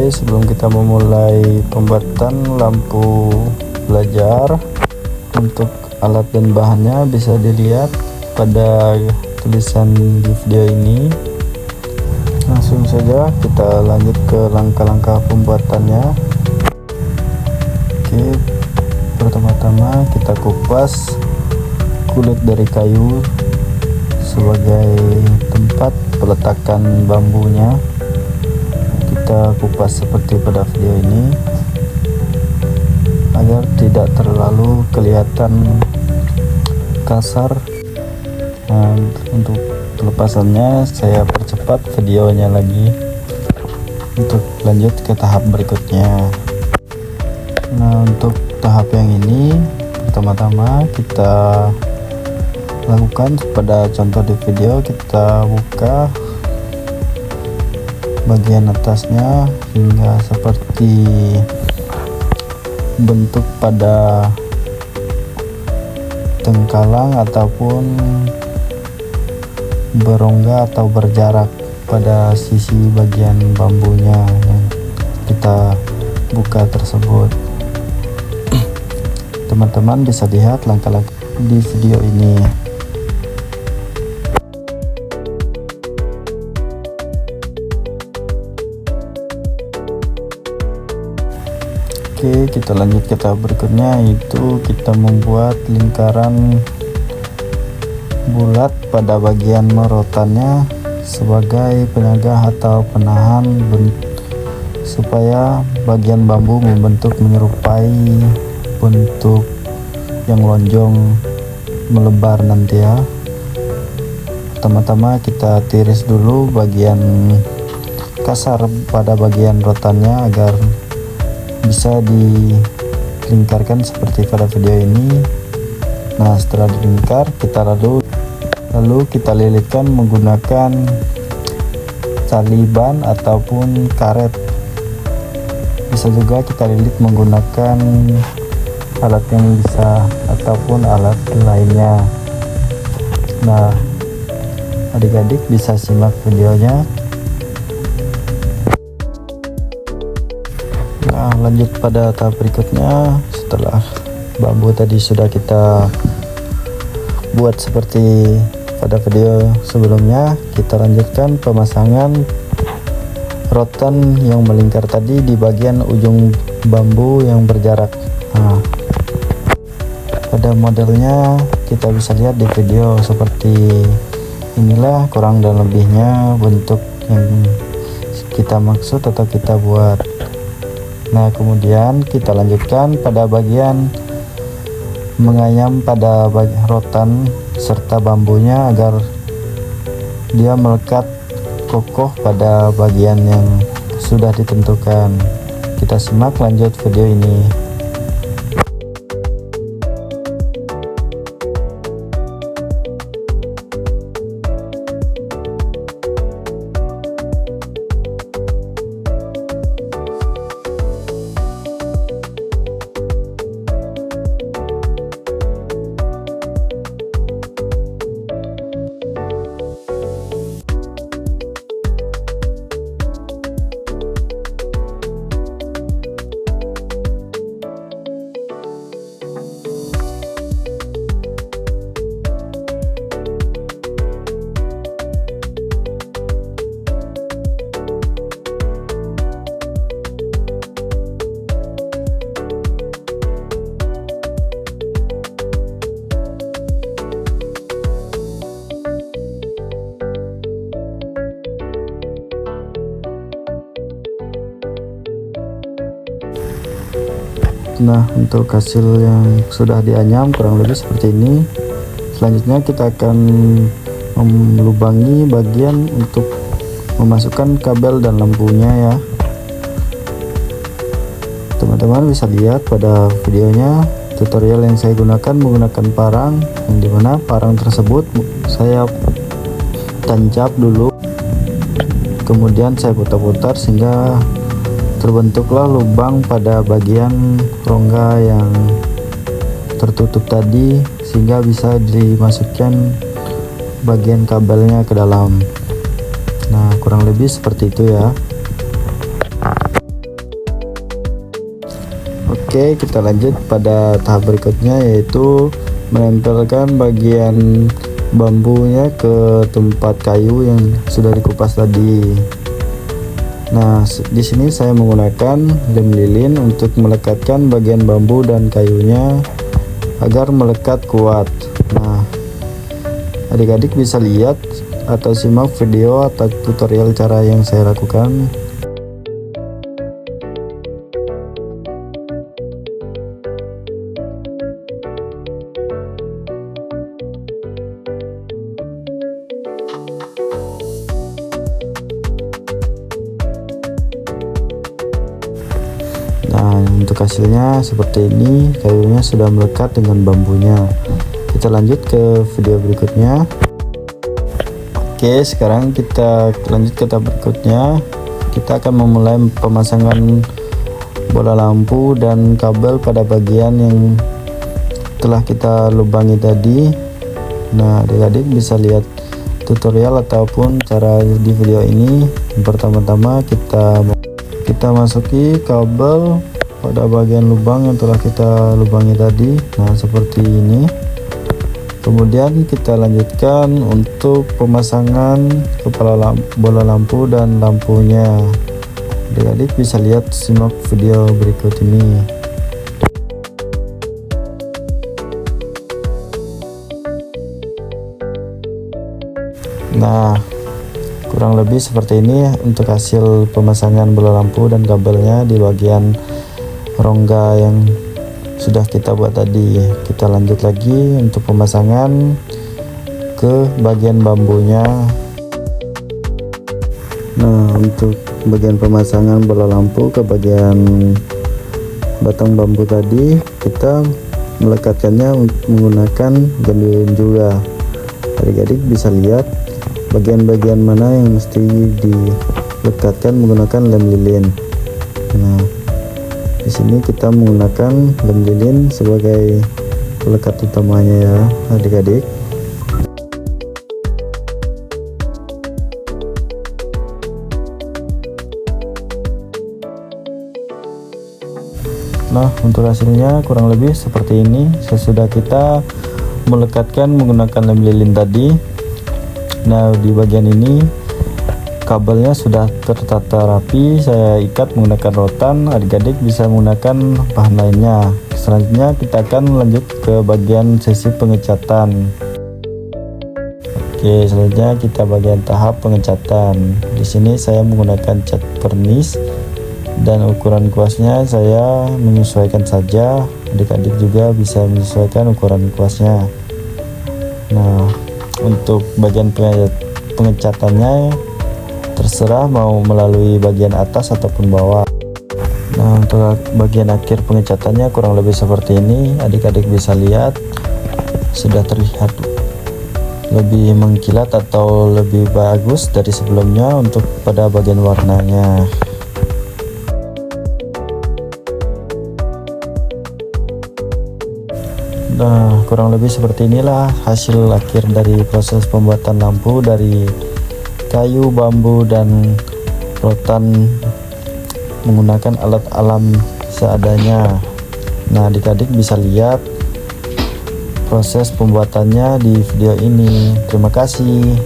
Oke, sebelum kita memulai pembuatan lampu belajar, untuk alat dan bahannya bisa dilihat pada tulisan di video ini. Langsung saja kita lanjut ke langkah-langkah pembuatannya. Oke, pertama-tama kita kupas kulit dari kayu sebagai tempat peletakan bambunya. Kita kupas seperti pada video ini agar tidak terlalu kelihatan kasar. Nah, untuk pelepasannya saya percepat videonya lagi untuk lanjut ke tahap berikutnya. Nah, untuk tahap yang ini pertama-tama kita lakukan pada contoh di video. Kita buka bagian atasnya hingga seperti bentuk pada tengkalang ataupun berongga atau berjarak pada sisi bagian bambunya yang kita buka tersebut. Teman-teman bisa lihat langkah-langkah di video ini. Oke, kita lanjut ke tahap berikutnya, yaitu kita membuat lingkaran bulat pada bagian rotannya sebagai penyangga atau penahan supaya bagian bambu menyerupai bentuk yang lonjong melebar nanti ya. Pertama-tama kita tiris dulu bagian kasar pada bagian rotannya agar bisa dilingkarkan seperti pada video ini. Nah, setelah dilingkar kita lalu kita lilitkan menggunakan tali ban ataupun karet. Bisa juga kita lilit menggunakan alat yang bisa ataupun alat lainnya. Nah, adik-adik bisa simak videonya. Nah, lanjut pada tahap berikutnya. Setelah bambu tadi sudah kita buat seperti pada video sebelumnya, kita lanjutkan pemasangan rotan yang melingkar tadi di bagian ujung bambu yang berjarak. Nah, pada modelnya kita bisa lihat di video seperti inilah kurang dan lebihnya bentuk yang kita maksud atau kita buat. Nah, kemudian kita lanjutkan pada bagian menganyam pada rotan serta bambunya agar dia melekat kokoh pada bagian yang sudah ditentukan. Kita simak lanjut video ini. Nah, untuk hasil yang sudah dianyam kurang lebih seperti ini. Selanjutnya kita akan melubangi bagian untuk memasukkan kabel dan lampunya ya. Teman-teman bisa lihat pada videonya tutorial yang saya gunakan menggunakan parang, yang dimana parang tersebut saya tancap dulu, kemudian saya putar-putar sehingga terbentuklah lubang pada bagian rongga yang tertutup tadi, sehingga bisa dimasukkan bagian kabelnya ke dalam. Nah, kurang lebih seperti itu ya. Oke, kita lanjut pada tahap berikutnya, yaitu menempelkan bagian bambunya ke tempat kayu yang sudah dikupas tadi. Nah, di sini saya menggunakan lem lilin untuk melekatkan bagian bambu dan kayunya agar melekat kuat. Nah, adik-adik bisa lihat atau simak video atau tutorial cara yang saya lakukan. Nah, untuk hasilnya seperti ini, kayunya sudah melekat dengan bambunya. Kita lanjut ke video berikutnya. Oke, sekarang kita lanjut ke tahap berikutnya. Kita akan memulai pemasangan bola lampu dan kabel pada bagian yang telah kita lubangi tadi. Nah, adik-adik bisa lihat tutorial ataupun cara di video ini. Pertama-tama kita masuki kabel pada bagian lubang yang telah kita lubangi tadi. Nah, seperti ini. Kemudian kita lanjutkan untuk pemasangan kepala bola lampu dan lampunya. Adik-adik bisa lihat, simak video berikut ini. Nah, kurang lebih seperti ini untuk hasil pemasangan bola lampu dan kabelnya di bagian rongga yang sudah kita buat tadi. Kita lanjut lagi untuk pemasangan ke bagian bambunya. Nah, untuk bagian pemasangan bola lampu ke bagian batang bambu tadi, kita melekatkannya menggunakan lem lilin juga. Adik-adik bisa lihat bagian-bagian mana yang mesti dilekatkan menggunakan lem lilin. Nah, di sini kita menggunakan lem lilin sebagai pelekat utamanya ya, adik-adik. Nah, untuk hasilnya kurang lebih seperti ini. Sesudah kita melekatkan menggunakan lem lilin tadi. Nah, di bagian ini kabelnya sudah tertata rapi, saya ikat menggunakan rotan. Adik-adik bisa menggunakan bahan lainnya. Selanjutnya kita akan lanjut ke bagian sesi pengecatan. Oke, selanjutnya kita bagian tahap pengecatan. Di sini saya menggunakan cat vernis dan ukuran kuasnya saya menyesuaikan saja. Adik-adik juga bisa menyesuaikan ukuran kuasnya. Nah, untuk bagian pengecatannya terserah mau melalui bagian atas ataupun bawah. Nah, untuk bagian akhir pengecatannya kurang lebih seperti ini. Adik-adik bisa lihat sudah terlihat lebih mengkilat atau lebih bagus dari sebelumnya untuk pada bagian warnanya. Nah, kurang lebih seperti inilah hasil akhir dari proses pembuatan lampu dari kayu, bambu, dan rotan menggunakan alat alam seadanya. Nah, adik-adik bisa lihat proses pembuatannya di video ini. Terima kasih.